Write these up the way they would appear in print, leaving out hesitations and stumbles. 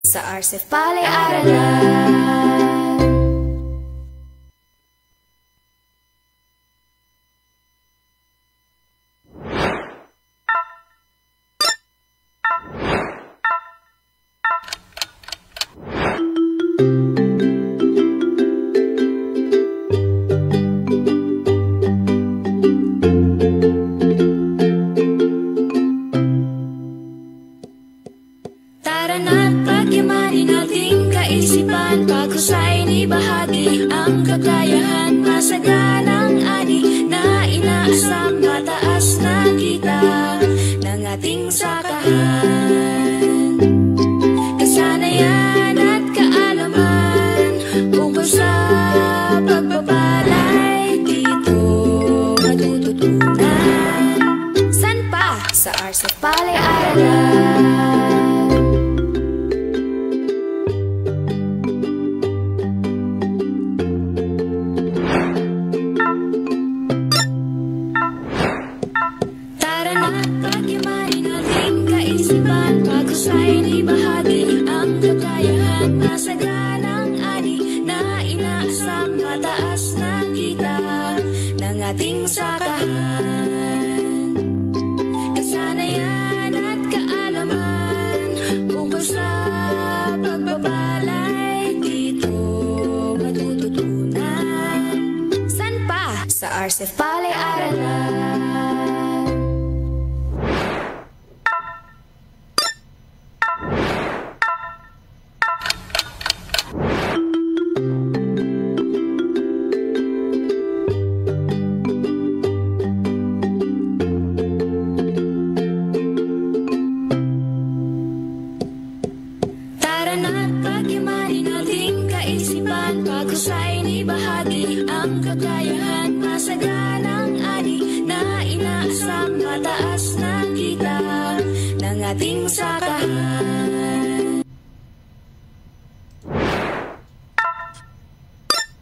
Sa RCEF Pali-Aralan. Tara na't pagyamanin ating kaisipan, paghusayin ibahagi ang kakayahan, masagalang ani na inaasam, mataas na kita ng ating sakahan. Kasanayan at kaalaman ukol sa pagpapalay, dito matututunan. San pa? Sa RCEF Pali-Aralan. Paghusayin ibahagi ang kakayahan, masagalang ani na inaasam, mataas na kita ng ating sakahan. Kasanayan at kaalaman ukol sa pagpapalay, dito matututunan. San pa? Sa RCEF Pali-Aralan. Paghusayin ibahagi ang kakayahan, masagalang ani na inaasam, mataas na kita ng ating sakahan.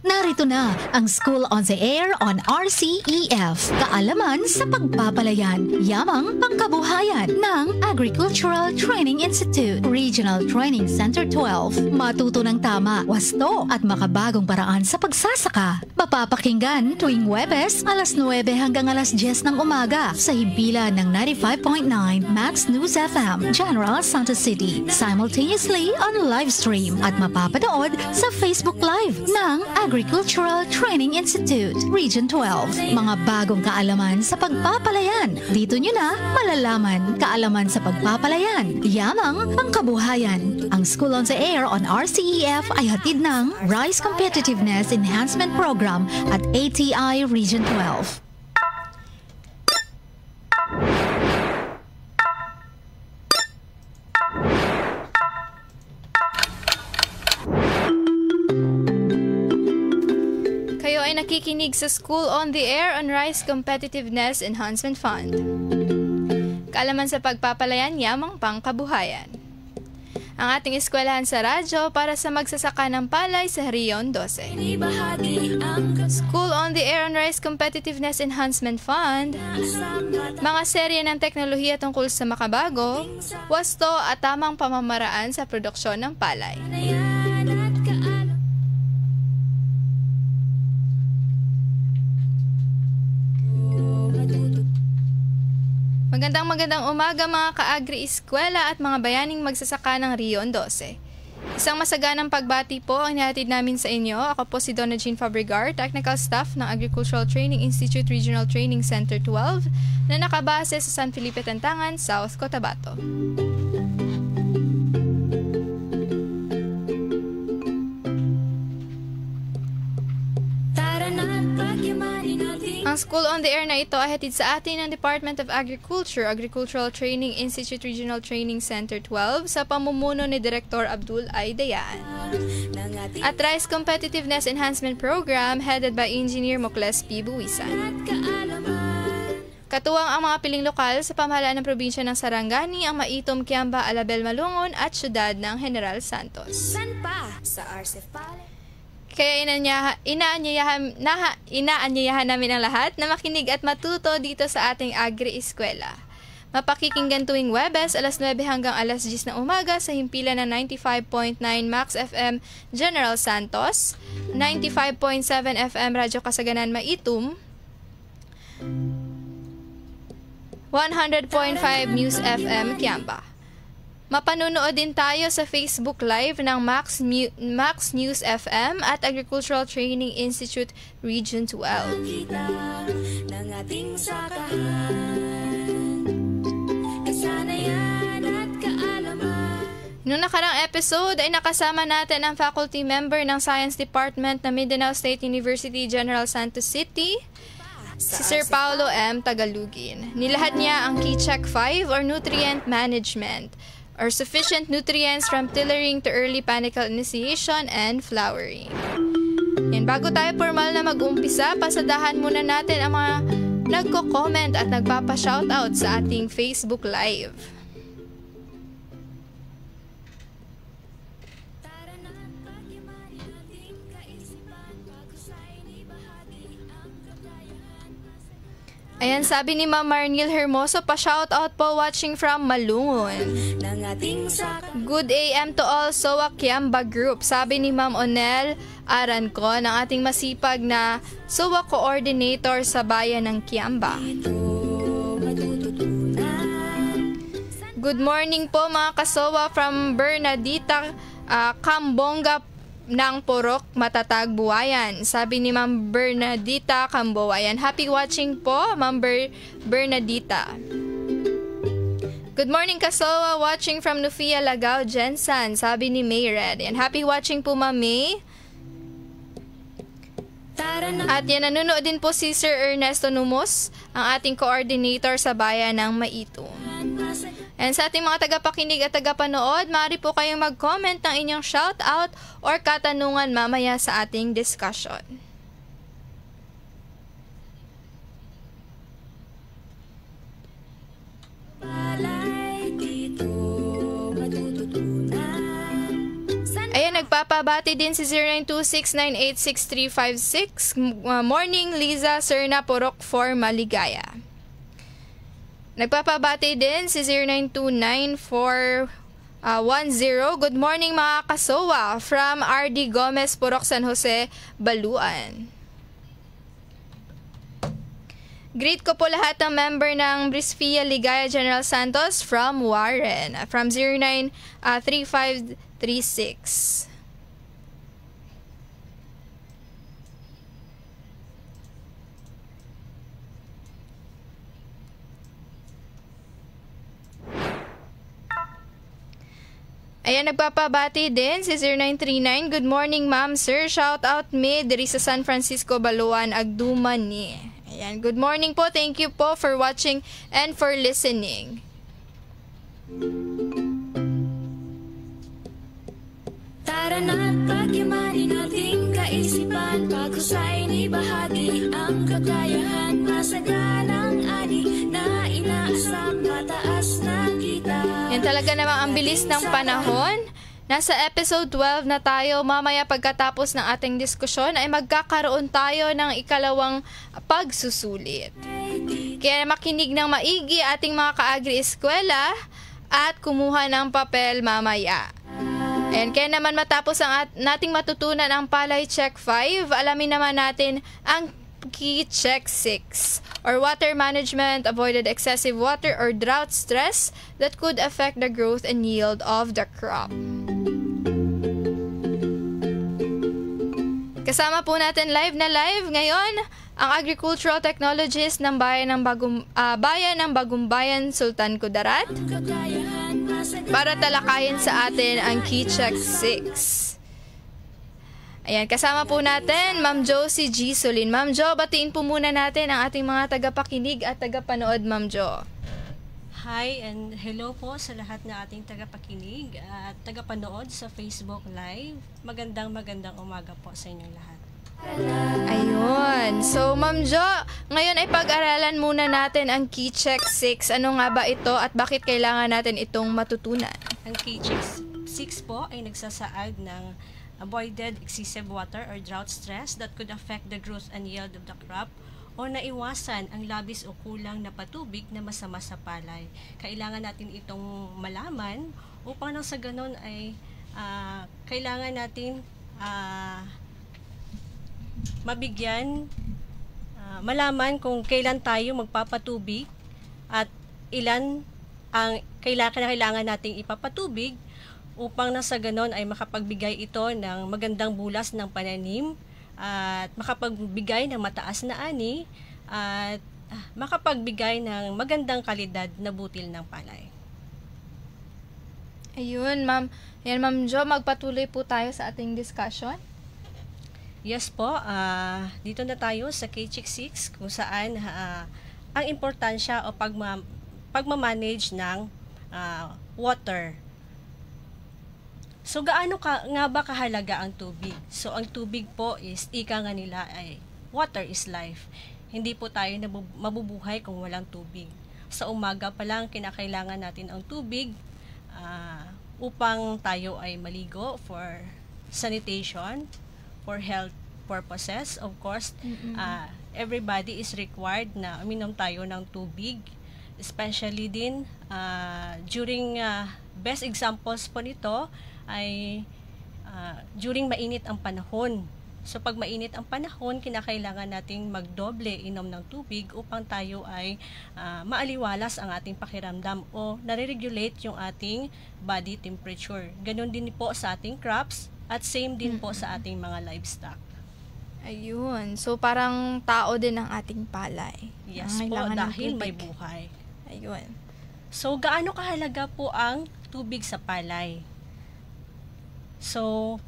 Narito na ang School on the Air on RCEF. Kaalaman sa pagpapalayan, yamang pangkabuhayan ng Agricultural Training Institute, Regional Training Center 12. Matuto ng tama, wasto at makabagong paraan sa pagsasaka. Mapapakinggan tuwing Huwebes, alas 9 hanggang alas 10 ng umaga sa himpilan ng 95.9 Max News FM, General Santos City. Simultaneously on live stream at mapapanood sa Facebook Live ng Agricultural Training Institute, Region 12. Mga bagong kaalaman sa pagpapalayan. Dito nyo na malalaman kaalaman sa pagpapalayan. Yamang pangkabuhayan. Ang School on the Air on RCEF ay hatid ng Rice Competitiveness Enhancement Program at ATI Region 12. Nakikinig sa School on the Air on Rice Competitiveness Enhancement Fund. Kaalaman sa pagpapalayan, yamang pangkabuhayan. Ang ating eskwelahan sa radyo para sa magsasaka ng palay sa Rion 12. School on the Air on Rice Competitiveness Enhancement Fund. Mga serye ng teknolohiya tungkol sa makabago, wasto at tamang pamamaraan sa produksyon ng palay. Magandang umaga mga ka-agri-eskwela at mga bayaning magsasaka ng Rion 12. Isang masaganang pagbati po ang nihatid namin sa inyo. Ako po si Donna Jean Fabregar, Technical Staff ng Agricultural Training Institute Regional Training Center 12 na nakabase sa San Felipe Tantangan, South Cotabato. Ang School on the Air na ito ay hatid sa atin ng Department of Agriculture, Agricultural Training Institute Regional Training Center 12 sa pamumuno ni Direktor Abdul I. Dayan. At Rice Competitiveness Enhancement Program headed by Engineer Mocles P. Buwisan. Katuwang ang mga piling lokal sa pamahalaan ng probinsya ng Sarangani, ang Maitom, Kiamba, Alabel, Malungon at syudad ng General Santos. San pa? Sa RCEF Pali. Kaya inaanyayahan namin ang lahat na makinig at matuto dito sa ating agri-eskwela. Mapakikinggan tuwing Webes, alas 9 hanggang alas 10 ng umaga sa himpilan ng 95.9 Max FM General Santos, 95.7 FM Radyo Kasaganan Maitum, 100.5 News FM Kiamba. Mapanunood din tayo sa Facebook Live ng Max News FM at Agricultural Training Institute Region 12. Ng ating sakahan, kasanayan at kaalaman. Noong nakarang episode ay nakasama natin ang faculty member ng Science Department ng Mindanao State University General Santos City, si Sir Paulo M. Tagalugin. Nilahad niya ang KeyCheck 5 or Nutrient Management, or sufficient nutrients from tillering to early panicle initiation and flowering. Yan, bago tayo formal na mag-umpisa, pasadahan muna natin ang mga nagko-comment at nagpapa-shoutout sa ating Facebook Live. Ayan, sabi ni Ma'am Marnil Hermoso, pa-shoutout po watching from Malungon. Good AM to all SOA Kiamba Group. Sabi ni Ma'am Onel Aranco, ng ating masipag na SOA Coordinator sa bayan ng Kiamba. Good morning po mga kasowa from Bernadita Cambonga ng Purok, Matatag, Buwayan. Sabi ni Ma'am Bernadita Cambowayan. Happy watching po, Ma'am Bernadita. Good morning, Kasowa. Watching from Nufia, Lagao, Jensan. Sabi ni May Red. And happy watching po, Ma'am May. At yan, nanonood din po si Sir Ernesto Numos, ang ating coordinator sa bayan ng Maitum. And sa ating mga tagapakinig at tagapanood, maaari po kayong mag-comment ng inyong shoutout or katanungan mamaya sa ating discussion. Ayan, nagpapabati din si 0926986356. Morning, Liza Serna Porok for Maligaya. Nagpapabati din si 09294110. Good morning mga kasowa from RD Gomez, Purok, San Jose, Baluan. Greet ko po lahat ng member ng Brisfia Ligaya General Santos from Warren, from 093536. Ayan, nagpapabati din si 0939. Good morning, ma'am, sir. Shout out me diri sa San Francisco, Baluan, Agduman ni. Ayan, good morning po. Thank you po for watching and for listening. Tara na't pagyamanin ating kaisipan, paghusayin ibahagi ang kakayahan, masaganang ani na inaasam, mataas na kita. Yan talaga namang ang bilis ng panahon. Nasa episode 12 na tayo. Mamaya pagkatapos ng ating diskusyon ay magkakaroon tayo ng ikalawang pagsusulit. Kaya makinig ng maigi ating mga kaagri-eskwela at kumuha ng papel mamaya. Ayan, kaya naman matapos ang nating matutunan ang Palay Check 5, alamin naman natin ang Key Check 6 or Water Management, Avoided Excessive Water or Drought Stress that could affect the growth and yield of the crop. Kasama po natin live ngayon ang agricultural technologist ng bayan ng Bagumbayan, Sultan Kudarat, para talakayin sa atin ang Key Check 6. Ayan, kasama po natin Ma'am Josie G. Solin. Ma'am Jo, batiin po muna natin ang ating mga tagapakinig at tagapanood, Ma'am Jo. Hi and hello po sa lahat ng ating tagapakinig at tagapanood sa Facebook Live. Magandang umaga po sa inyong lahat. Ayun. So, Ma'am Jo, ngayon ay pag-aralan muna natin ang Key Check 6. Ano nga ba ito at bakit kailangan natin itong matutunan? Ang Key Check 6 po ay nagsasaad ng avoided excessive water or drought stress that could affect the growth and yield of the crop o naiwasan ang labis o kulang na patubig na masama sa palay. Kailangan natin itong malaman upang nang sa ganon ay kailangan natin mabigyan, malaman kung kailan tayo magpapatubig at ilan ang kailangan nating ipapatubig upang nasa ganon ay makapagbigay ito ng magandang bulas ng pananim at makapagbigay ng mataas na ani at makapagbigay ng magandang kalidad na butil ng palay. Ayun, ma'am. Yan, Ma'am Jo, magpatuloy po tayo sa ating discussion. Yes po, dito na tayo sa K-Chick 6 kung saan ang importansya o pagmamanage ng water. So gaano nga ba kahalaga ang tubig? So ang tubig po is, ika nga nila ay water is life. Hindi po tayo mabubuhay kung walang tubig. Sa umaga pa lang kinakailangan natin ang tubig upang tayo ay maligo for sanitation, for health purposes. Of course, everybody is required na uminom tayo ng tubig, especially din during best examples po nito ay during mainit ang panahon. So pag mainit ang panahon, kinakailangan nating magdoble inom ng tubig upang tayo ay maaliwalas ang ating pakiramdam o nare-regulate yung ating body temperature. Ganon din po sa ating crops at same din po sa ating mga livestock. Ayun. So, parang tao din ang ating palay. Yes po, dahil may buhay. Ayun. So, gaano kahalaga po ang tubig sa palay? So,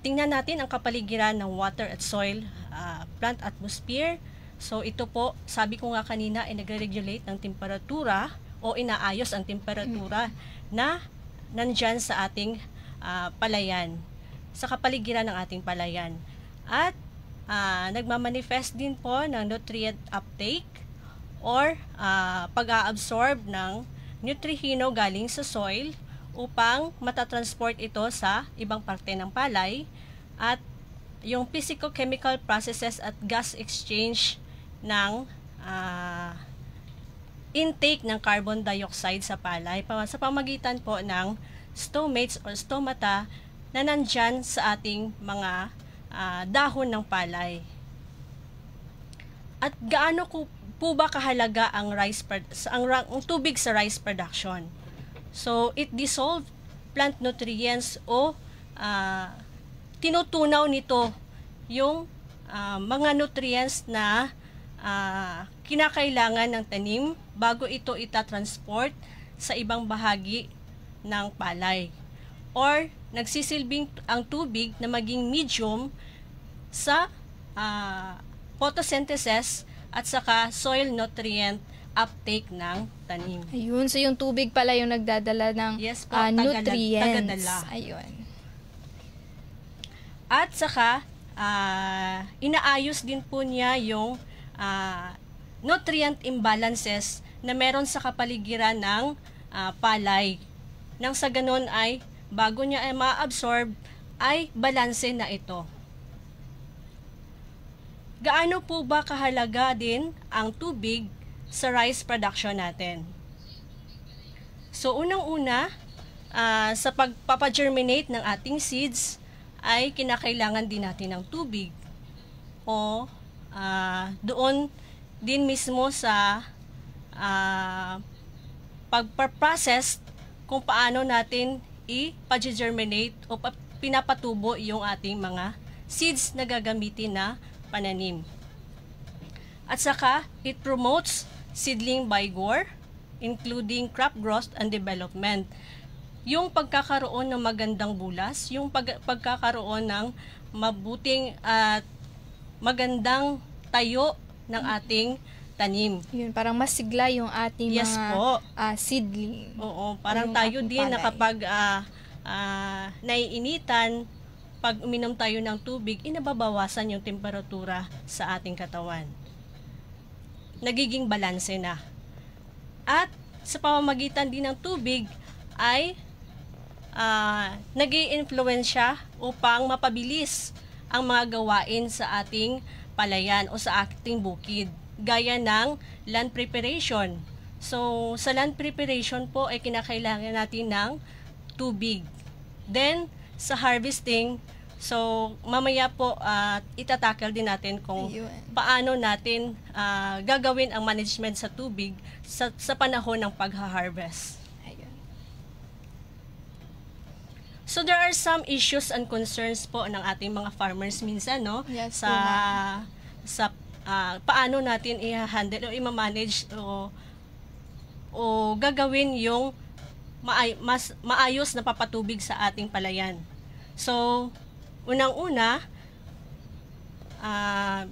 tingnan natin ang kapaligiran ng water at soil, plant atmosphere. So, ito po, sabi ko nga kanina, ay nagre-regulate ng temperatura o inaayos ang temperatura na nandyan sa ating palayan, sa kapaligiran ng ating palayan. At nagmamanifest din po ng nutrient uptake or pag-a-absorb ng nutrihino galing sa soil upang matatransport ito sa ibang parte ng palay, at yung physicochemical processes at gas exchange ng intake ng carbon dioxide sa palay sa pamagitan po ng stomates or stomata na nandyan sa ating mga dahon ng palay. At gaano po ba kahalaga ang tubig sa rice production? So, it dissolves plant nutrients o tinutunaw nito yung mga nutrients na kinakailangan ng tanim bago ito itatransport sa ibang bahagi ng palay. Or nagsisilbing ang tubig na maging medium sa photosynthesis at saka soil nutrient uptake ng tanim. Ayun, so yung tubig pala yung nagdadala ng nutrients. Tagadala. Ayun. At saka inaayos din po niya yung nutrient imbalances na meron sa kapaligiran ng palay. Nang sa ganun ay bago niya ay ma-absorb ay balanse na ito. Gaano po ba kahalaga din ang tubig sa rice production natin? So unang-una, sa pagpapagerminate ng ating seeds ay kinakailangan din natin ng tubig. O doon din mismo sa pagpaprocess kung paano natin i-germinate o pinapatubo yung ating mga seeds na gagamitin na pananim. At saka, it promotes seedling vigor, including crop growth and development. Yung pagkakaroon ng magandang bulas, yung pagkakaroon ng mabuting at magandang tayo ng ating tanim. Yun, parang masigla yung ating mga seedling. Oo, parang tayo din na kapag naiinitan, pag uminom tayo ng tubig, inababawasan yung temperatura sa ating katawan. Nagiging balanse na. At sa pamamagitan din ng tubig ay nag-i-influensya upang mapabilis ang mga gawain sa ating palayan o sa ating bukid. gaya ng land preparation. So, sa land preparation po ay kinakailangan natin ng tubig. Then, sa harvesting, so mamaya po itatakal din natin kung paano natin gagawin ang management sa tubig sa panahon ng pagha-harvest. So there are some issues and concerns po ng ating mga farmers minsan, no? Yes, sa paano natin i-handle o i-manage o gagawin yung mas maayos na papatubig sa ating palayan. So, unang-una,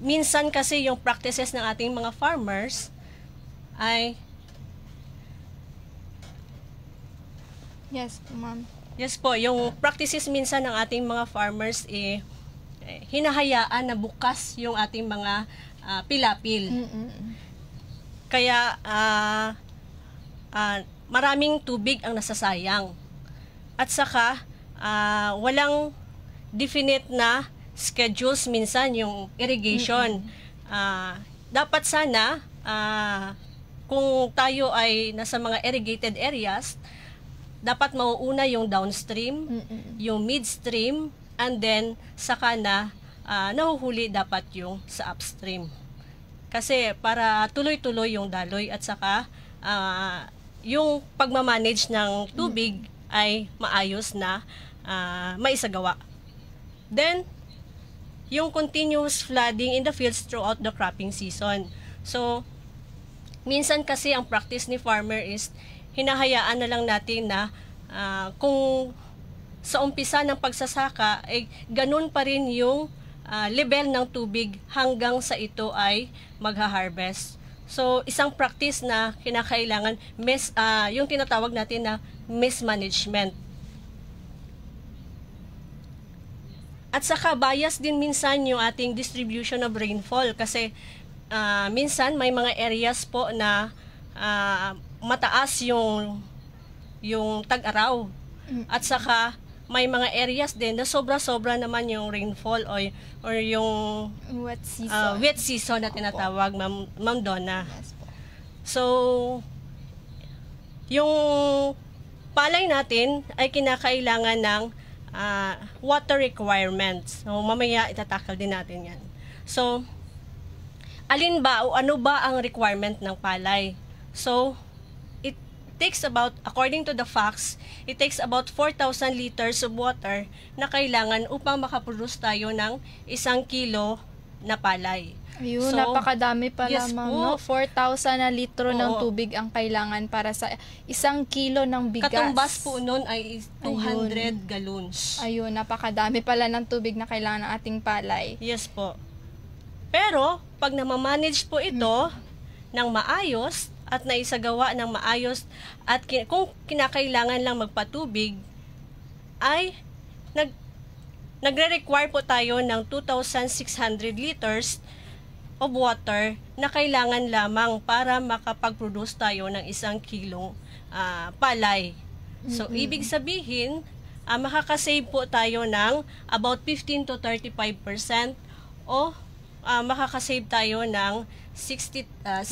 minsan kasi yung practices ng ating mga farmers ay Yes, ma'am. Yes po, yung practices minsan ng ating mga farmers hinahayaan na bukas yung ating mga pilapil. Kaya maraming tubig ang nasasayang. At saka walang definite na schedules minsan yung irrigation. Dapat sana kung tayo ay nasa mga irrigated areas, dapat mauuna yung downstream, yung midstream, and then saka na nahuhuli dapat yung sa upstream. Kasi para tuloy-tuloy yung daloy at saka yung pagmamanage ng tubig ay maayos na maisagawa. Then, yung continuous flooding in the fields throughout the cropping season. So, minsan kasi ang practice ni farmer is hinahayaan na lang natin na kung sa umpisa ng pagsasaka, ganun pa rin yung level ng tubig hanggang sa ito ay magha-harvest. So, isang practice na kinakailangan, yung tinatawag natin na mismanagement. At saka bias din minsan yung ating distribution of rainfall kasi minsan may mga areas po na mataas yung tag-araw. At saka may mga areas din na sobra-sobra naman yung rainfall or yung wet season na tinatawag, Ma'am Donna. So, yung palay natin ay kinakailangan ng water requirements. So, mamaya itatakal din natin yan. So, alin ba o ano ba ang requirement ng palay? So, it takes about, according to the facts, it takes about 4,000 liters of water na kailangan upang makaproduce tayo ng 1 kilo na palay. Ayun, So, napakadami pala, yes ma'am. po. No? 4,000 na litro ng Oo. tubig ang kailangan para sa 1 kilo ng bigas. Katumbas po nun ay 200 gallons. Ayun, napakadami pala ng tubig na kailangan ng ating palay. Yes po. Pero, pag namamanage po ito ng maayos at naisagawa ng maayos at kung kinakailangan lang magpatubig, ay nagre-require po tayo ng 2,600 liters of water na kailangan lamang para makapag-produce tayo ng 1 kilong palay. So, ibig sabihin, makakasave po tayo ng about 15 to 35% o makakasave tayo ng 63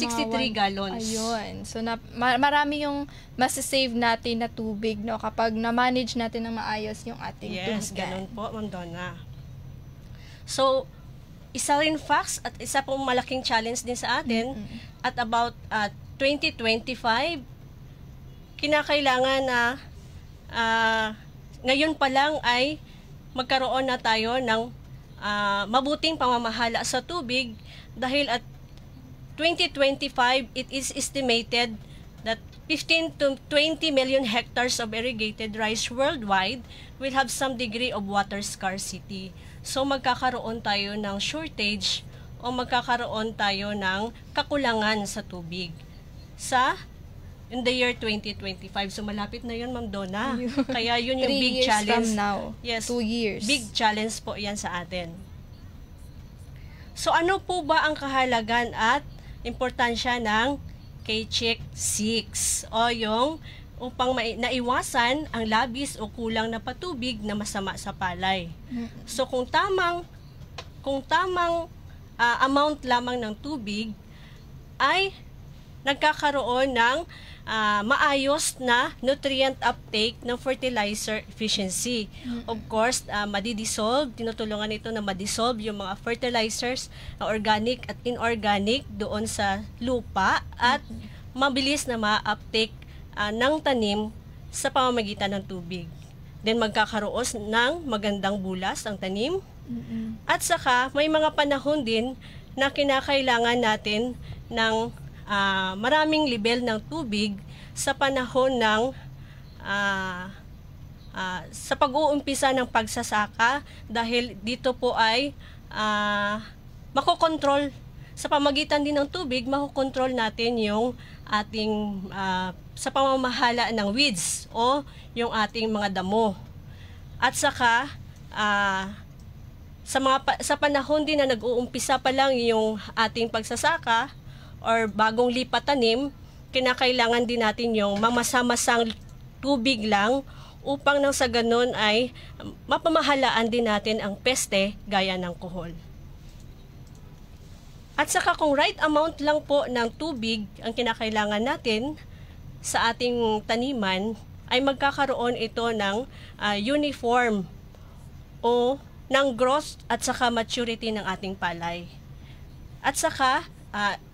gallons. Ayun. So, marami yung masasave natin na tubig, no? Kapag na-manage natin ng maayos yung ating Yes, tubig. ganun po, Ma'am Donna. So, isa rin facts at isa pong malaking challenge din sa atin at about 2025, kinakailangan na ngayon pa lang ay magkaroon na tayo ng mabuting pamamahala sa tubig dahil at 2025, it is estimated that 15 to 20 million hectares of irrigated rice worldwide will have some degree of water scarcity. So magkakaroon tayo ng shortage o magkakaroon tayo ng kakulangan sa tubig in the year 2025. So malapit na yun, Ma'am Donna. Kaya yun yung 3 big years challenge. from now. Yes, 2 years. big challenge po yan sa atin. So ano po ba ang kahalagan at importansya ng KCHEC 6 o yung upang naiwasan ang labis o kulang na patubig na masama sa palay. So kung tamang amount lamang ng tubig ay nagkakaroon ng maayos na nutrient uptake ng fertilizer efficiency. Of course, madidissolve, tinutulungan ito na madissolve yung mga fertilizers na organic at inorganic doon sa lupa at mabilis na ma-uptake ng tanim sa pamamagitan ng tubig. Then magkakaroon ng magandang bulas ang tanim. At saka may mga panahon din na kinakailangan natin ng maraming level ng tubig sa panahon ng sa pag-uumpisa ng pagsasaka, dahil dito po ay makokontrol sa pamagitan din ng tubig, makokontrol natin yung ating sa pamamahala ng weeds o yung ating mga damo. At saka sa panahon din na nag-uumpisa pa lang yung ating pagsasaka or bagong lipat tanim, kinakailangan din natin yung mamasa-masang tubig lang upang nang sa ganun ay mapamahalaan din natin ang peste gaya ng kuhol. At saka kung right amount lang po ng tubig ang kinakailangan natin sa ating taniman, ay magkakaroon ito ng uniform o ng growth at saka maturity ng ating palay. At saka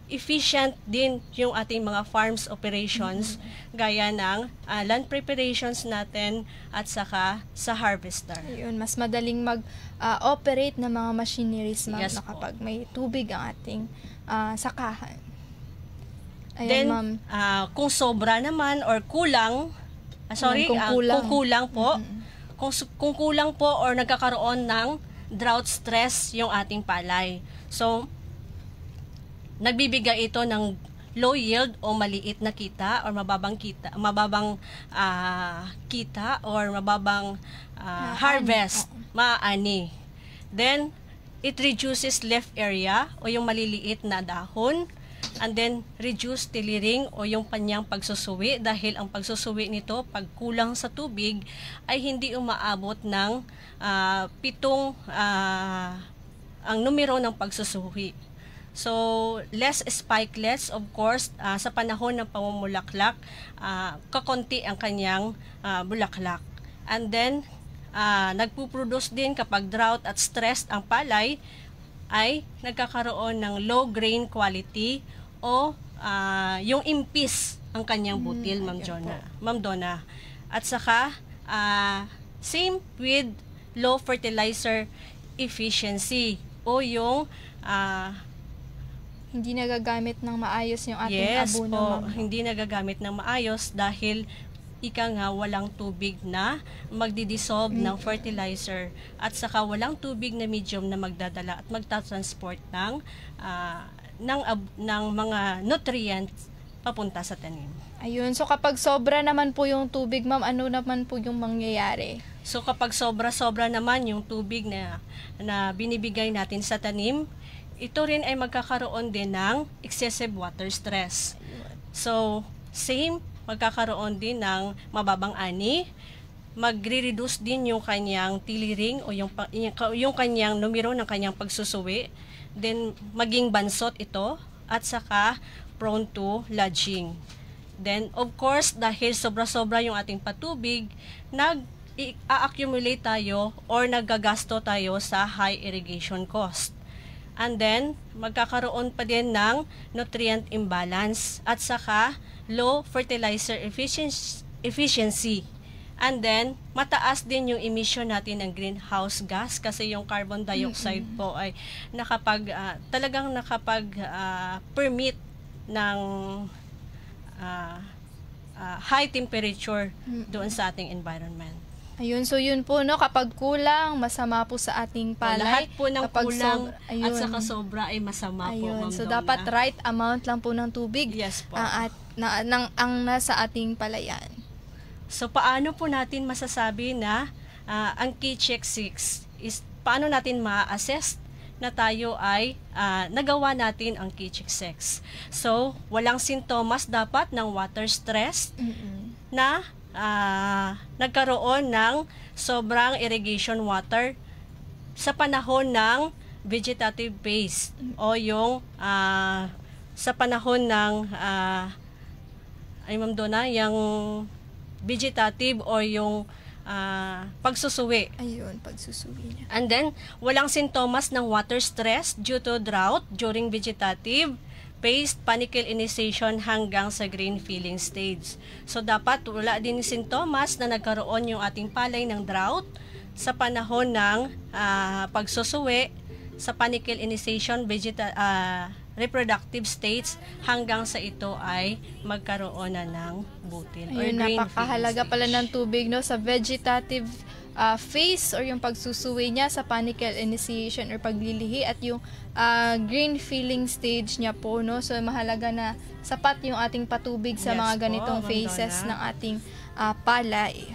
efficient din yung ating mga farms operations gaya ng land preparations natin at saka sa harvester. Ayun, mas madaling mag-operate ng mga machineries, ma'am, Yes na po. kapag may tubig ang ating sakahan. Ayan, Then, ma'am. kung sobra naman or kulang, Kung kulang. kung kulang po, kung kulang po or nagkakaroon ng drought stress yung ating palay. So, nagbibigay ito ng low yield o maliit na kita or mababang kita or mababang harvest, maaani. Then it reduces leaf area o yung maliliit na dahon, and then reduce tillering o yung kanyang pagsusuwi, dahil ang pagsusuwi nito pag kulang sa tubig ay hindi umaabot ng 7 ang numero ng pagsusuwi. So, less spikelets, of course, sa panahon ng pamumulaklak, kakonti ang kanyang bulaklak. And then, nagpuproduce din kapag drought at stressed ang palay, ay nagkakaroon ng low grain quality o yung impis ang kanyang butil, Ma'am Donna. At saka, same with low fertilizer efficiency o yung Hindi nagagamit ng maayos yung ating yes abono, po, ma'am. hindi nagagamit ng maayos dahil walang tubig na magdidissolve ng fertilizer at saka walang tubig na medium na magdadala at magta-transport ng mga nutrients papunta sa tanim. Ayun, so kapag sobra naman po yung tubig, ma'am, ano naman po yung mangyayari? So kapag sobra-sobra naman yung tubig na binibigay natin sa tanim, ito rin ay magkakaroon din ng excessive water stress. So, same, magkakaroon din ng mababang ani, magre-reduce din yung kanyang tillering o yung kanyang numero ng kanyang pagsusuwi, then maging bansot ito, at saka prone to lodging. Then, of course, dahil sobra-sobra yung ating patubig, nag-accumulate tayo or naggagasto tayo sa high irrigation cost. And then, magkakaroon pa din ng nutrient imbalance at saka low fertilizer efficiency. And then, mataas din yung emission natin ng greenhouse gas kasi yung carbon dioxide po ay talagang permit ng high temperature doon sa ating environment. Ayun, so yun po, no, kapag kulang, masama po sa ating palay. Lahat po ng Kapag kulang ayun. at saka sobra ay masama po, Ayun, Ma'am so Donna. dapat right amount lang po ng tubig Yes po. ang nasa ating palayan. So, paano po natin masasabi na ang Keycheck 6 is paano natin ma-assess na tayo ay nagawa natin ang Keycheck 6? So, walang sintomas dapat ng water stress na nagkaroon ng sobrang irrigation water sa panahon ng vegetative phase o yung sa panahon ng ay Ma'am Donna, yung vegetative o yung pagsusuwi. Ayun, pagsusuwi niya. And then, walang sintomas ng water stress due to drought during vegetative phase, panicle initiation hanggang sa grain filling stage. So, dapat wala din sintomas na nagkaroon yung ating palay ng drought sa panahon ng pagsusuwi, sa panicle initiation, reproductive states, hanggang sa ito ay magkaroon na ng butil. Ayun, napakahalaga pala ng tubig, no, sa vegetative phase or yung pagsusuwi niya, sa panicle initiation or paglilihi, at yung grain filling stage niya po, no. So mahalaga na sapat yung ating patubig sa mga ganitong phases ng ating palay.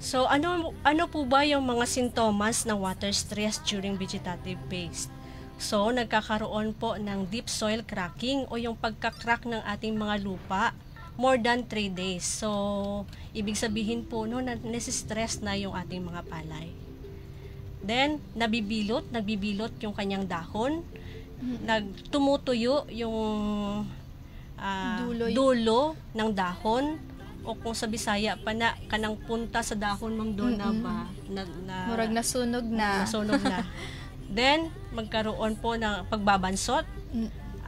So ano po ba yung mga sintomas ng water stress during vegetative phase? So nagkakaroon po ng deep soil cracking o yung pagka-crack ng ating mga lupa more than 3 days. So ibig sabihin po no, na nasi-stress na yung ating mga palay. Then nabibilot yung kanyang dahon, tumutuyo yung dulo ng dahon, o kung sa Bisaya pa na kanang punta sa dahon, Ma'am Donna, ba murag nasunog na. Then magkaroon po ng pagbabansot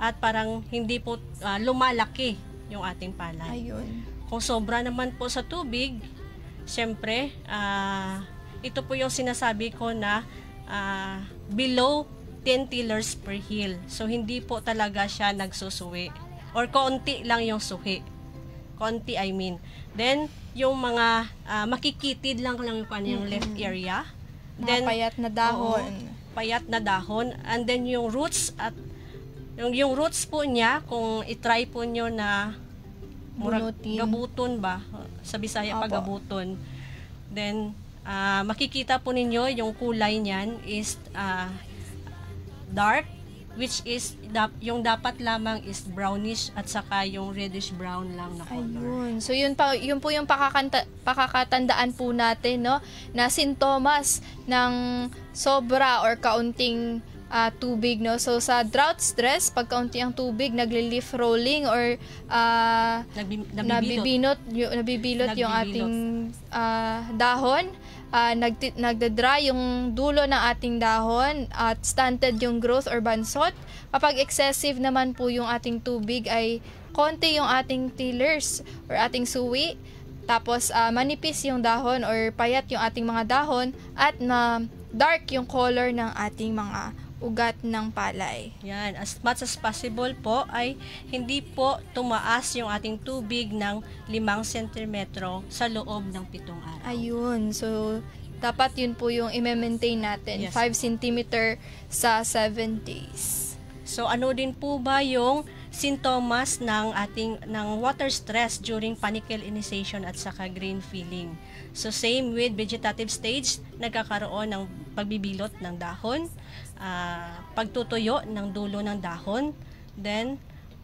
at parang hindi po lumalaki yung ating palay. Ayun. Kung sobra naman po sa tubig, syempre ito po yung sinasabi ko na below 10 tillers per hill. So hindi po talaga siya nagsusuwi, or konti lang yung suhi. Konti, I mean. Then, yung mga makikitid lang yung kanyang left area. Then, payat na dahon. Payat na dahon. And then, yung roots, at yung roots po niya, kung itry po nyo na gabuton ba? Sa Bisaya pa gabuton. Then, makikita po ninyo, yung kulay niyan is dark, which is yung dapat lamang is brownish at saka yung reddish brown lang na color. Ayun. So yun po yung pakakatandaan po natin, no, na sintomas ng sobra or kaunting tubig, no. So sa drought stress, pag kaunti ang tubig, nagli-leaf rolling or nabibilot yung ating dahon. Nagda-dry yung dulo ng ating dahon at stunted yung growth or bansot. Kapag excessive naman po yung ating tubig, ay konti yung ating tillers or ating suwi, tapos manipis yung dahon or payat yung ating mga dahon, at dark yung color ng ating mga ugat ng palay. Yan, as much as possible po ay hindi po tumaas yung ating tubig ng 5 cm sa loob ng 7 araw. Ayun, so dapat yun po yung i-maintain natin, Yes. 5 cm sa 7 days. So ano din po ba yung sintomas ng water stress during panicle initiation at saka grain filling? So same with vegetative stage, nagkakaroon ng pagbibilot ng dahon, pagtutuyo ng dulo ng dahon. Then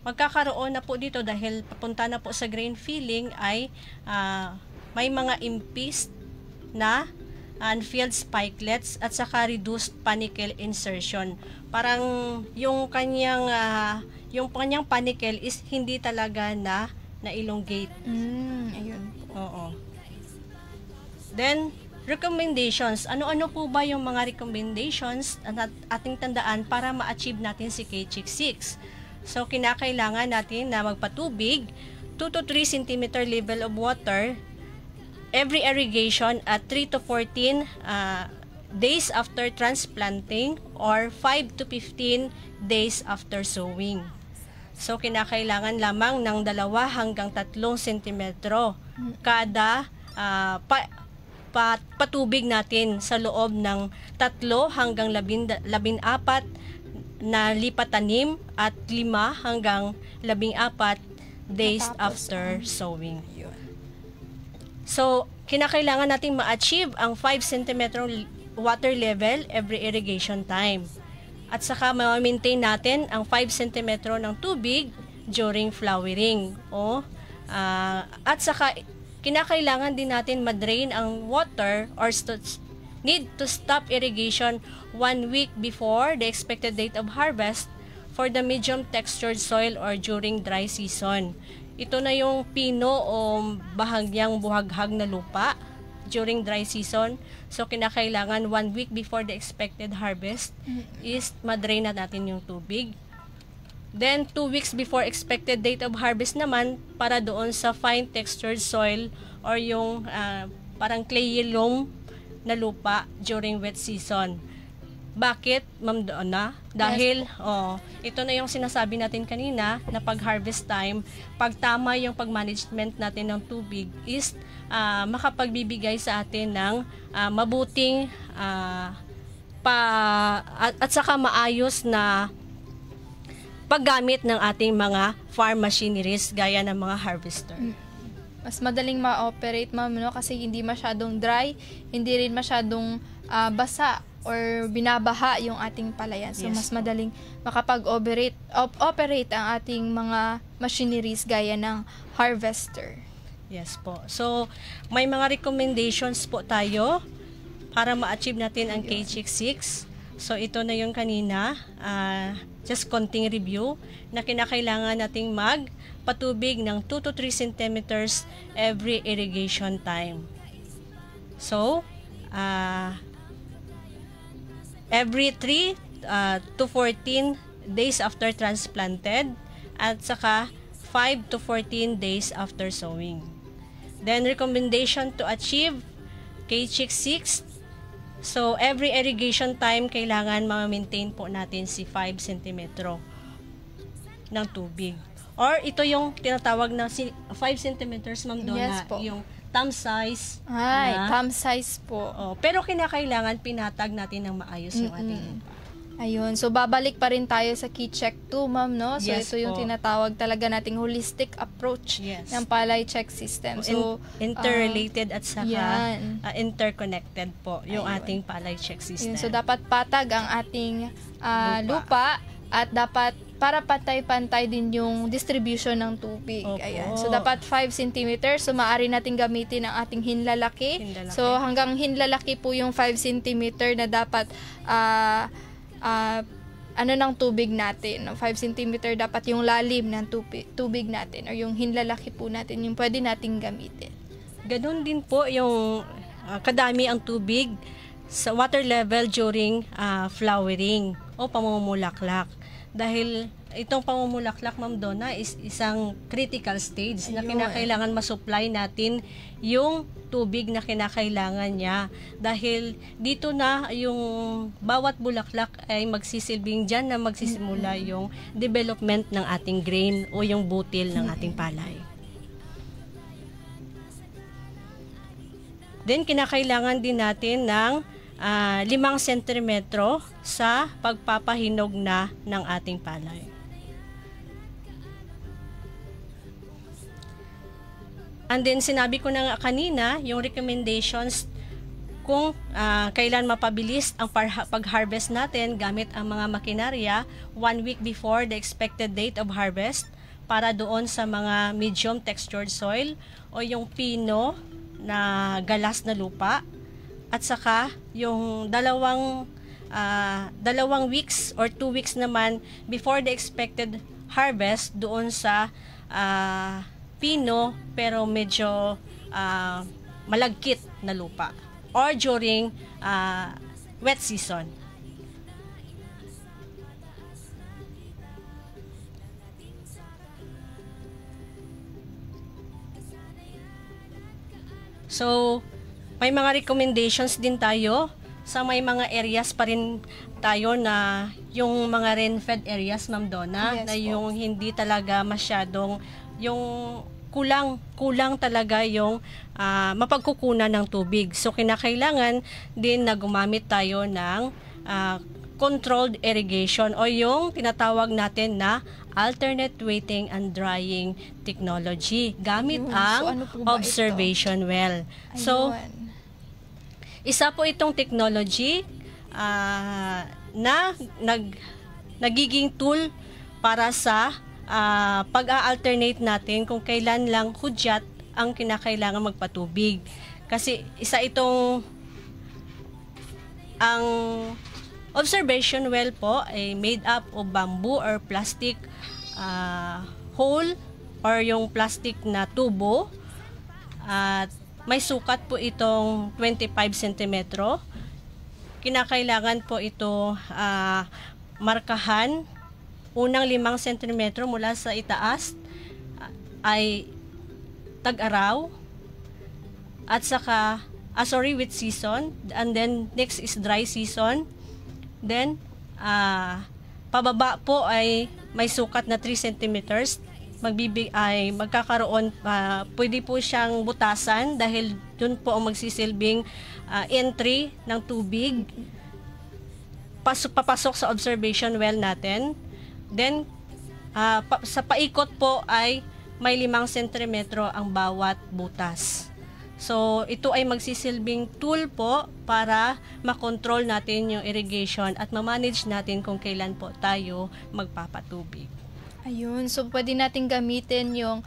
magkakaroon na po dito, dahil papunta na po sa grain filling, ay may mga impist na unfilled spikelets at saka reduced panicle insertion. Parang yung kanyang panicle is hindi talaga na elongate. Ayun. Oo. Then recommendations. Ano-ano po ba yung mga recommendations na ating tandaan para ma-achieve natin si K-Chick 6? So kinakailangan natin na magpatubig 2 to 3 cm level of water every irrigation at 3 to 14 days after transplanting or 5 to 15 days after sowing. So kinakailangan lamang ng 2 hanggang 3 cm kada patubig natin sa loob ng 3 hanggang 14 na lipatanim at 5 hanggang 14 days after sowing. So, kinakailangan nating ma-achieve ang 5 cm water level every irrigation time. At saka ma-maintain natin ang 5 cm ng tubig during flowering. At saka kinakailangan din natin ma-drain ang water or need to stop irrigation 1 week before the expected date of harvest for the medium textured soil or during dry season. Ito na yung pino o bahagyang buhaghag na lupa during dry season. So, kinakailangan 1 week before the expected harvest is madrain na natin yung tubig. Then, 2 weeks before expected date of harvest naman para doon sa fine textured soil or yung parang clayey loam na lupa during wet season. Bakit, Ma'am Donna? Dahil, ito na yung sinasabi natin kanina na pag-harvest time, pag tama yung pag-management natin ng tubig is makapagbibigay sa atin ng mabuting at saka maayos na paggamit ng ating mga farm machineries gaya ng mga harvester. Mas madaling ma-operate, ma'am, no? Kasi hindi masyadong dry, hindi rin masyadong basa or binabaha yung ating palayan. So, Yes, mas madaling makapag-operate ang ating mga machineries gaya ng harvester. Yes po. So, may mga recommendations po tayo para ma-achieve natin ang KCHIC6. So, ito na yung kanina. Just konting review na kinakailangan nating magpatubig ng 2 to 3 centimeters every irrigation time. So, every 3 to 14 days after transplanted at saka 5 to 14 days after sowing. Then, recommendation to achieve KCHIC6. So, every irrigation time, kailangan ma-maintain po natin si 5 cm ng tubig. Or, ito yung tinatawag na 5 cm, Ma'am Donna, Yes po. yung thumb size. Ay, na, thumb size po. pero kinakailangan pinatag natin ng maayos yung ating lupa. Ayun. So, babalik pa rin tayo sa key check 2, ma'am, no? So, Yes ito yung po. tinatawag talaga nating holistic approach Yes. ng palay check system. So, Interrelated at saka yan. interconnected po yung Ayun. ating palay check system. yun. So, dapat patag ang ating lupa at dapat para pantay-pantay din yung distribution ng tubig. Opo. Ayan. So, dapat 5 cm. So, maaari natin gamitin ang ating hinlalaki. Hinlalaki. So, hanggang hinlalaki po yung 5 cm na dapat ng tubig natin. 5 cm dapat yung lalim ng tubig natin or yung hinlalaki po natin yung pwede nating gamitin. Ganun din po yung kadami ang tubig sa water level during flowering o pamumulaklak. Dahil itong pamumulaklak, Ma'am Donna, is isang critical stage na Ayun. kinakailangan masupply natin yung tubig na kinakailangan niya. Dahil dito na yung bawat bulaklak ay magsisilbing dyan na magsisimula yung development ng ating grain o yung butil ng ating palay. Then, kinakailangan din natin ng 5 sentimetro sa pagpapahinog na ng ating palay. And then, sinabi ko na nga kanina, yung recommendations kung kailan mapabilis ang pag-harvest natin gamit ang mga makinarya 1 week before the expected date of harvest para doon sa mga medium textured soil o yung pino na galas na lupa. At saka, yung dalawang weeks or 2 weeks naman before the expected harvest doon sa pino pero medyo malagkit na lupa or during wet season. So, may mga recommendations din tayo sa may mga areas pa rin tayo na yung mga rain-fed areas, Ma'am Donna, Yes na po. yung hindi talaga masyadong yung kulang talaga yung mapagkukunan ng tubig. So, kinakailangan din na gumamit tayo ng controlled irrigation o yung tinatawag natin na alternate wetting and drying technology gamit Ayun. ang So, ano po ba observation well. So, Ayun. isa po itong technology na nagiging tool para sa pag-alternate natin kung kailan lang hudyat ang kinakailangan magpatubig. Kasi isa itong Ang observation well po ay made up of bamboo or plastic hole or yung plastic na tubo. At may sukat po itong 25 cm. Kinakailangan po ito markahan. Unang 5 cm mula sa itaas ay tag-araw. At saka, wet season. And then, next is dry season. Then, pababa po ay may sukat na 3 cm. Magkakaroon, pwede po siyang butasan dahil dun po ang magsisilbing entry ng tubig papasok sa observation well natin. Then, sa paikot po ay may 5 cm ang bawat butas. So, ito ay magsisilbing tool po para makontrol natin yung irrigation at ma-manage natin kung kailan po tayo magpapatubig. Ayun, so pwede natin gamitin yung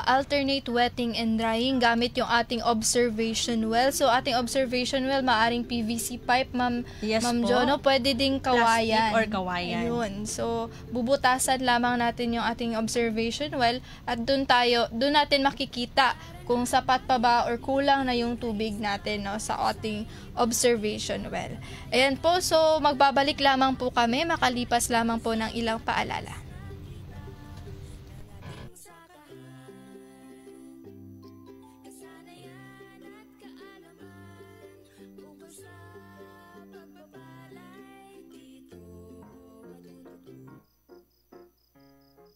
alternate wetting and drying gamit yung ating observation well. So ating observation well, maaring PVC pipe, Ma'am Jono, pwede ding kawayan. Plastic or kawayan. Ayun, so bubutasan lamang natin yung ating observation well at doon natin makikita kung sapat pa ba or kulang na yung tubig natin, no, sa ating observation well. Ayan po, so magbabalik lamang po kami makalipas lamang po ng ilang paalala.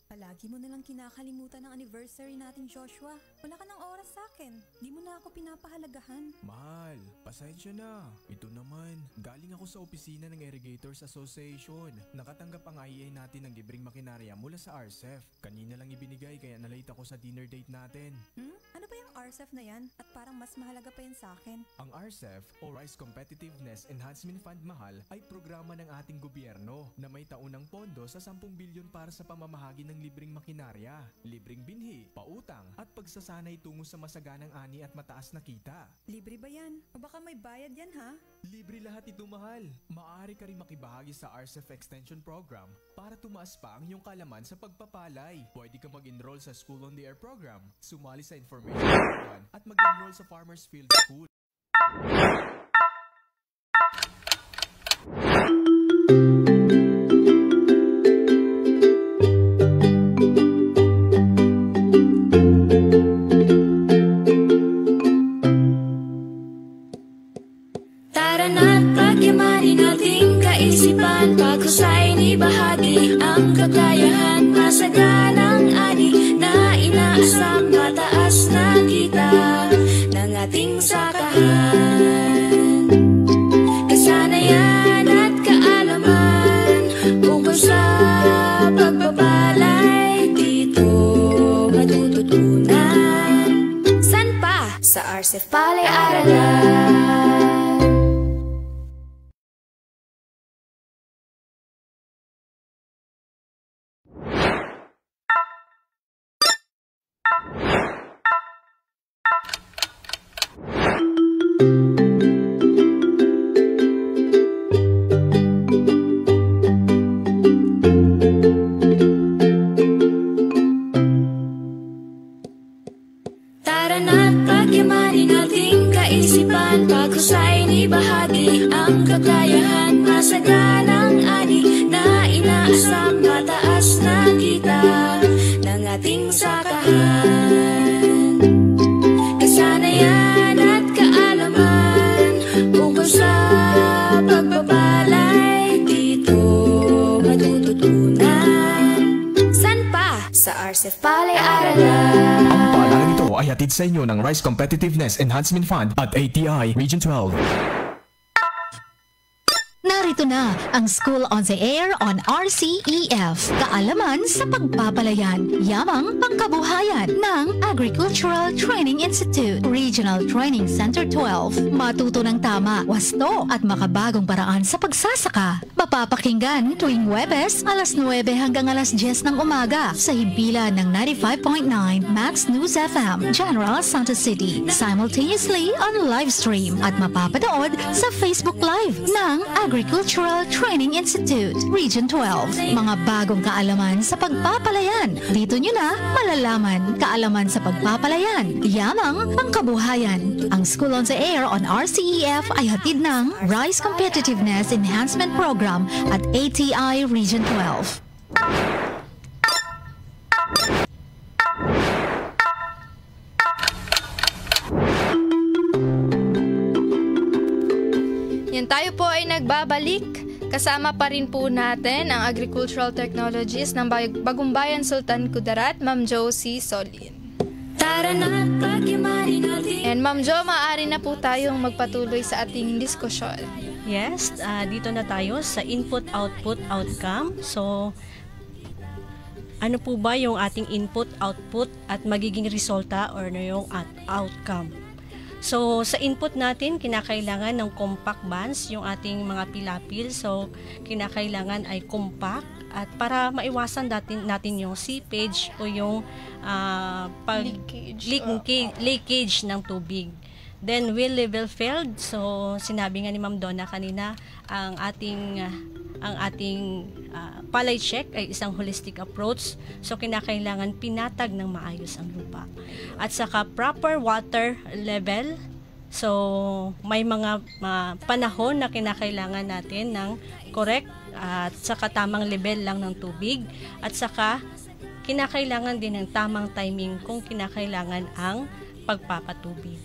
Palagi mo nalang kinakalimutan ng anniversary natin, Joshua. Wala ka ng oras sa akin. Di mo na ako pinapahalagahan. Mahal, pasensya na. Ito naman, galing ako sa opisina ng Irrigators Association. Nakatanggap ang IEA natin ng libreng makinarya mula sa RCEF. Kanina lang ibinigay kaya nalate ako sa dinner date natin. Ano ba yung RCEF na yan? At parang mas mahalaga pa yan sa akin. Ang RCEF o Rice Competitiveness Enhancement Fund, Mahal, ay programa ng ating gobyerno na may taunang pondo sa 10 bilyon para sa pamamahagi ng libreng makinarya, libreng binhi, pautang at pagsasanay tungo sa masaganang ani at mataas na kita. Libre ba yan? O baka may bayad yan, ha? Libre lahat ito, Mahal. Maaari ka rin makibahagi sa RCEF Extension Program para tumaas pa ang iyong kalaman sa pagpapalay. Pwede ka mag-enroll sa School on the Air program, sumali sa information program at mag-enroll sa Farmers Field School. Kaisipan, paghusay ni bahagi ang kakayahan, masaganang ani na inaasam, mataas na kita ng ating sakahan. Kasanayan at kaalaman ukol sa pagpapalay, dito matututunan. San pa? Sa RCEF Palay-Aralan. Paghusay ni bahagi ang kakayahan, masaganang ani na inaasam, mataas na kita ng ating sakahan. Kasanayan at kaalaman ukol sa pagpapalay, dito matututunan. San pa? Sa RCEF Palay-Aralan. Ang paalalang ito ay hatid sa inyo ng Rice Competitiveness Enhancement Fund at ATI Region 12. Narito na ang School on the Air on RCEF. Kaalaman sa pagpapalayan, yamang pangkabuhayan ng Agricultural Training Institute, Regional Training Center 12. Matuto ng tama, wasto at makabagong paraan sa pagsasaka. Mapapakinggan tuwing Huwebes, alas 9 hanggang alas 10 ng umaga sa himpilan ng 95.9 Max News FM, General Santos City. Simultaneously on live stream at mapapanood sa Facebook Live ng Agricultural Training Institute, Region 12. Mga bagong kaalaman sa pagpapalayan. Dito nyo na malalaman kaalaman sa pagpapalayan. Yamang pangkabuhayan. Ang School on the Air on RCEF ay hatid ng Rice Competitiveness Enhancement Program at ATI Region 12. Tayo po ay nagbabalik. Kasama pa rin po natin ang Agricultural Technologies ng Bagumbayan Sultan Kudarat, Ma'am Josie Solin. Tara na, pagkimarin natin. And Ma'am Jo, maaari na po tayong magpatuloy sa ating diskusyon. Yes, dito na tayo sa input, output, outcome. So, ano po ba yung ating input, output at magiging resulta or yung outcome? So, sa input natin, kinakailangan ng compact bands, yung ating mga pilapil. So, kinakailangan ay compact at para maiwasan natin yung seepage o yung leakage ng tubig. Then, wheel level field. So, sinabi nga ni Ma'am Donna kanina, ang ating palay check ay isang holistic approach. So, kinakailangan pinatag ng maayos ang lupa. At saka proper water level. So, may mga panahon na kinakailangan natin ng correct at saka tamang level lang ng tubig. At saka, kinakailangan din ng tamang timing kung kinakailangan ang pagpapatubig.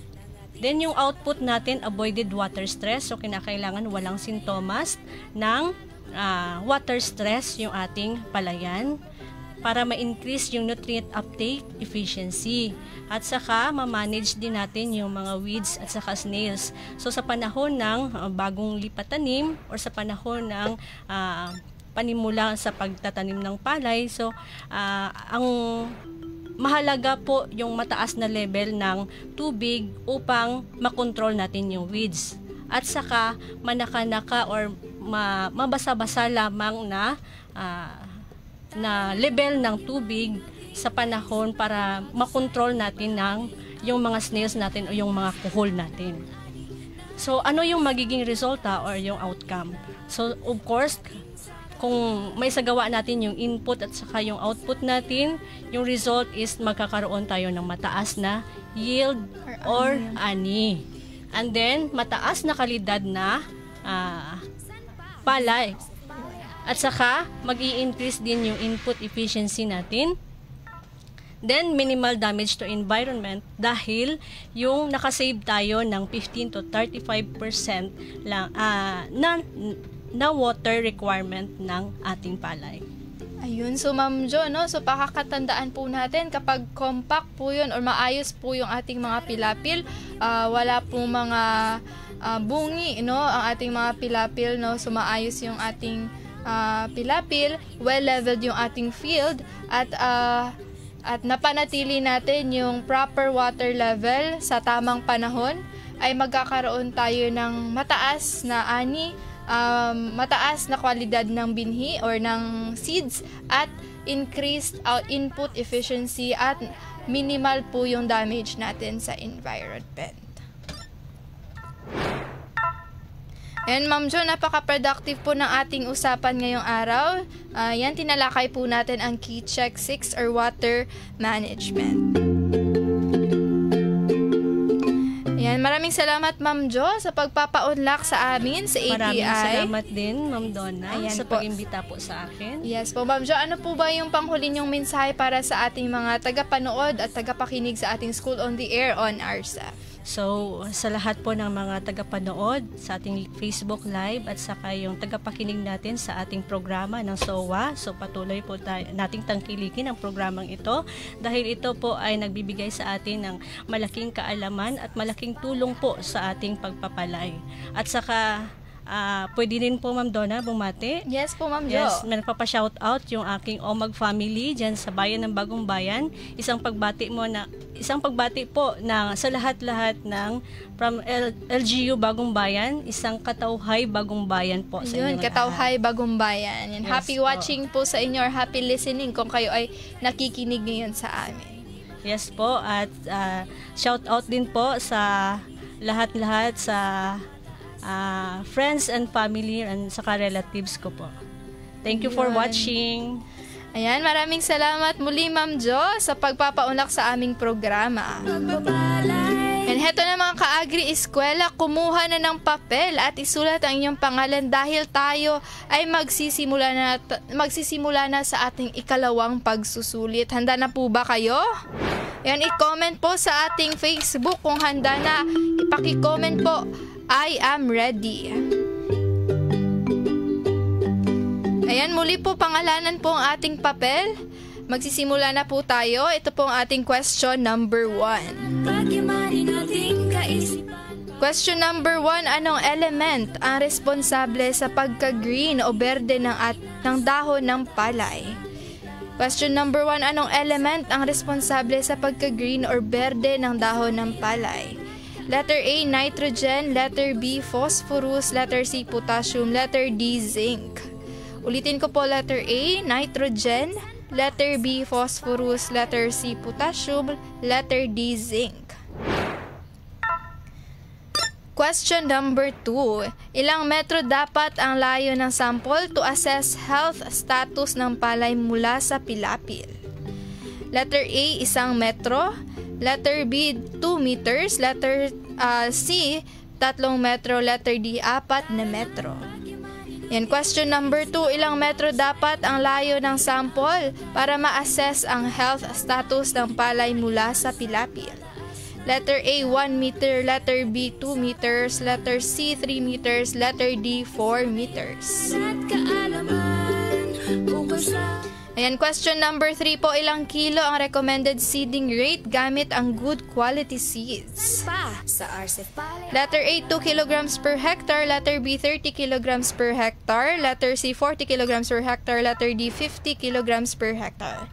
Then, yung output natin, avoided water stress. So, kinakailangan walang sintomas ng water stress yung ating palayan para ma-increase yung nutrient uptake efficiency. At saka, ma-manage din natin yung mga weeds at saka snails. So, sa panahon ng bagong lipatanim or sa panahon ng panimula sa pagtatanim ng palay, so, ang mahalaga po yung mataas na level ng tubig upang makontrol natin yung weeds. At saka, manaka-naka or mabasa-basa lamang na level ng tubig sa panahon para makontrol natin yung mga snails natin o yung mga kuhol natin. So, ano yung magiging resulta or yung outcome? So, of course, kung may sagawa natin yung input at saka yung output natin, yung result is magkakaroon tayo ng mataas na yield or ani. And then, mataas na kalidad na palay. At saka, mag-i-increase din yung input efficiency natin. Then, minimal damage to environment dahil yung nakasave tayo ng 15 to 35% lang na water requirement ng ating palay. Ayun, so Ma'am Jo, no? So pakakatandaan po natin kapag compact po yun or maayos po yung ating mga pilapil, wala pong mga bungi, no? Ang ating mga pilapil, no? So maayos yung ating pilapil, well-leveled yung ating field at napanatili natin yung proper water level sa tamang panahon, ay magkakaroon tayo ng mataas na ani, mataas na kwalidad ng binhi or ng seeds at increased input efficiency at minimal po yung damage natin sa environment. And Ma'am Jo, napaka-productive po ng ating usapan ngayong araw. Yan, tinalakay po natin ang Key Check 6 or water management. Yan, maraming salamat Ma'am Jo sa pagpapa-unlock sa amin sa ATI. Maraming salamat din Ma'am Donna Ayan sa po. pag-imbita po sa akin. Yes po Ma'am Jo, ano po ba yung panghuli niyong mensahe para sa ating mga tagapanood at tagapakinig sa ating School on the Air on RSAF? So, sa lahat po ng mga tagapanood sa ating Facebook Live at saka yung tagapakinig natin sa ating programa ng SOA, so patuloy po nating tangkilikin ang programang ito dahil ito po ay nagbibigay sa atin ng malaking kaalaman at malaking tulong po sa ating pagpapalay. At saka Pwede rin po Ma'am Donna bumati. Yes po, Ma'am Jo. Yes, may nagpapa-shout out yung aking Omag family diyan sa bayan ng Bagong Bayan. Isang pagbati po na sa lahat-lahat ng from LGU Bagong Bayan, isang katauhay Bagong Bayan po sa Yun, inyo. katauhay Bagong Bayan. Yan, Yes happy po. watching po sa inyo or happy listening kung kayo ay nakikinig ngayon sa amin. Yes po, at shout out din po sa lahat-lahat sa friends and family and saka relatives ko po. Thank you for Yun. watching. Ayan, maraming salamat muli, Ma'am Jo, sa pagpapaunlak sa aming programa. And heto na mga ka-agri-eskwela, kumuha na ng papel at isulat ang inyong pangalan dahil tayo ay magsisimula na sa ating ikalawang pagsusulit. Handa na po ba kayo? Ayan, i-comment po sa ating Facebook kung handa na. Ipaki-comment po, I am ready. Ayan, muli po pangalanan po ang ating papel. Magsisimula na po tayo. Ito po ang ating question number 1. Question number 1, anong element ang responsable sa pagka-green o berde ng dahon ng palay? Question number 1, anong element ang responsable sa pagka-green or berde ng dahon ng palay? Letter A, nitrogen. Letter B, phosphorus. Letter C, potassium. Letter D, zinc. Ulitin ko po, letter A, nitrogen. Letter B, phosphorus. Letter C, potassium. Letter D, zinc. Question number 2. Ilang metro dapat ang layo ng sample to assess health status ng palay mula sa pilapil? Letter A, 1 metro. Letter B, 2 meters. Letter C, 3 metro. Letter D, 4 na metro. Yan, question number 2. Ilang metro dapat ang layo ng sample para ma-assess ang health status ng palay mula sa pilapil? Letter A, 1 meter. Letter B, 2 meters. Letter C, 3 meters. Letter D, 4 meters. Ayan, question number 3 po. Ilang kilo ang recommended seeding rate gamit ang good quality seeds? Letter A, 2 kilograms per hectare. Letter B, 30 kilograms per hectare. Letter C, 40 kilograms per hectare. Letter D, 50 kilograms per hectare.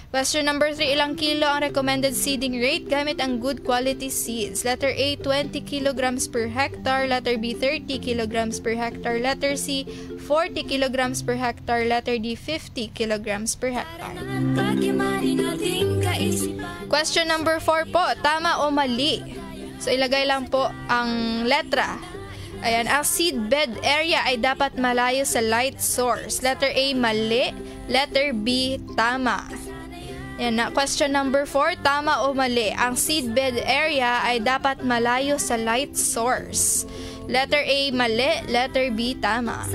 Question number 3, ilang kilo ang recommended seeding rate gamit ang good quality seeds? Letter A, 20 kilograms per hectare. Letter B, 30 kilograms per hectare. Letter C, 40 kilograms per hectare. Letter D, 50 kilograms per hectare. Question number 4 po, tama o mali? So, ilagay lang po ang letra. Ayan, ang seed bed area ay dapat malayo sa light source. Letter A, mali. Letter B, tama. Yan na, question number 4, tama o mali? Ang seed bed area ay dapat malayo sa light source. Letter A, mali. Letter B, tama.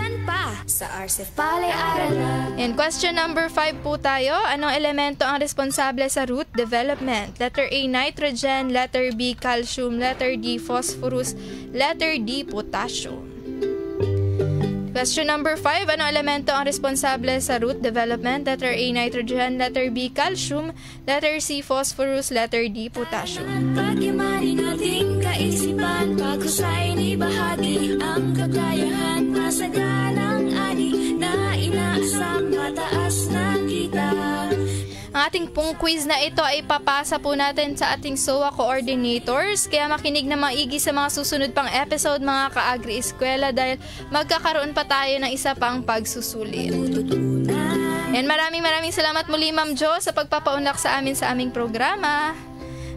Sa RCEF Palayaran. And question number 5 po tayo. Anong elemento ang responsable sa root development? Letter A, nitrogen. Letter B, calcium. Letter D, phosphorus. Letter D, potassium. Question number 5. Anong elemento ang responsable sa root development? Letter A, nitrogen. Letter B, calcium. Letter C, phosphorus. Letter D, potassium. Pagyaman ating kaisipan, paghusay ni bahagi ang kakayahan, masagalang ani na inaasam, mataas na kita. Ang ating pong quiz na ito ay papasa po natin sa ating SOA coordinators. Kaya makinig na maigi sa mga susunod pang episode mga ka-agri-eskwela dahil magkakaroon pa tayo ng isa pang pagsusulit. Yan, maraming salamat muli Ma'am Jo sa pagpapaunlak sa aming programa.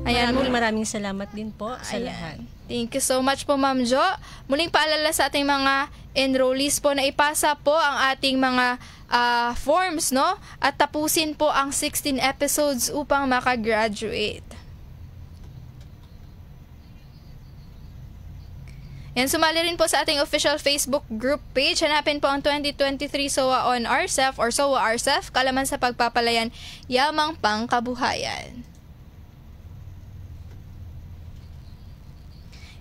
Ayan, Maraming salamat din po sa lahat. Thank you so much po Ma'am Jo. Muling paalala sa ating mga enrollees po na ipasa po ang ating mga forms, no? At tapusin po ang 16 episodes upang makagraduate. Yan, sumali rin po sa ating official Facebook group page. Hanapin po ang 2023 SOA on RCEF or SOA RCEF, kalaman sa pagpapalayan, yamang pangkabuhayan.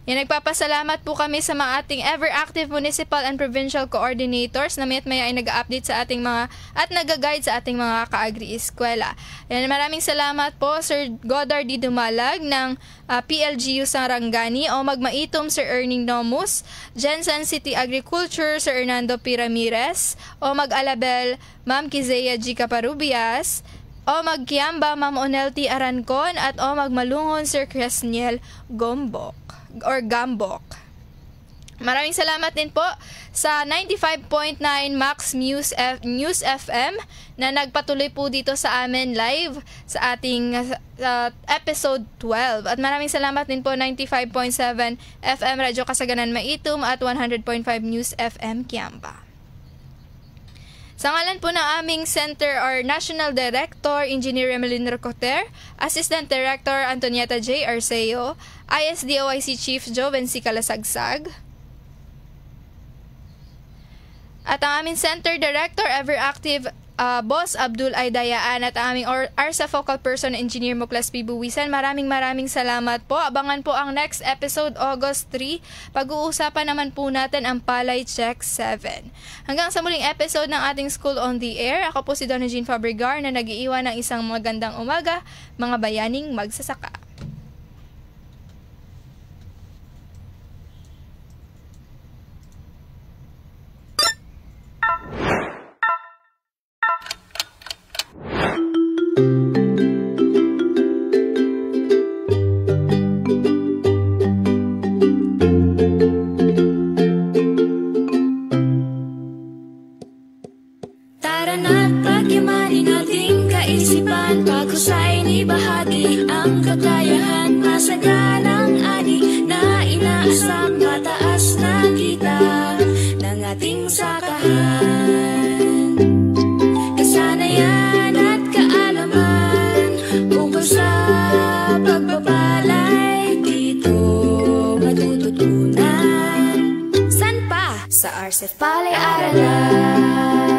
Yan, nagpapasalamat po kami sa mga ating ever-active municipal and provincial coordinators na mayat maya ay nag-update sa ating mga at nag-guide sa ating mga ka-agri-eskwela. Yan, maraming salamat po Sir Godard D. Dumalag ng PLGU Sarangani o Magmaitom Sir Erning Nomus, Jensen City Agriculture Sir Hernando P. Ramirez o Mag-Alabel Ma'am Kizea G. Caparubias, o Magkiamba Ma'am Onelty Arancon at o Magmalungon Sir Cresniel Gambok. Maraming salamat din po sa 95.9 Max News FM na nagpatuloy po dito sa amin live sa ating episode 12. At maraming salamat din po 95.7 FM Radyo Kasaganan Maitum at 100.5 News FM Kiamba. Sa ngalan po ng aming Center or National Director, Engineer Emeline Rocoter, Assistant Director Antonieta J. Arceo, ISDOIC Chief Joven C. Kalasagsag, at ang aming Center Director, Ever-Active Boss Abdul Aydayaan, at ang aming ARSA Focal Person Engineer Muklas P. Buwisan. Maraming salamat po. Abangan po ang next episode August 3. Pag-uusapan naman po natin ang Palay Check 7. Hanggang sa muling episode ng ating School on the Air, ako po si Donna Jean Fabregar na nag-iiwan ng isang magandang umaga, mga bayaning magsasaka. Tara na't pagyamanin ating kaisipan, paghusay ni bahagi ang kakayahan, masaganang ani na inaasam, mataas na kita ng ating sakahan. Kasanayan at kaalaman ukol sa pagpapalay, dito matututunan. San pa? Sa RCEF Palay Aralan.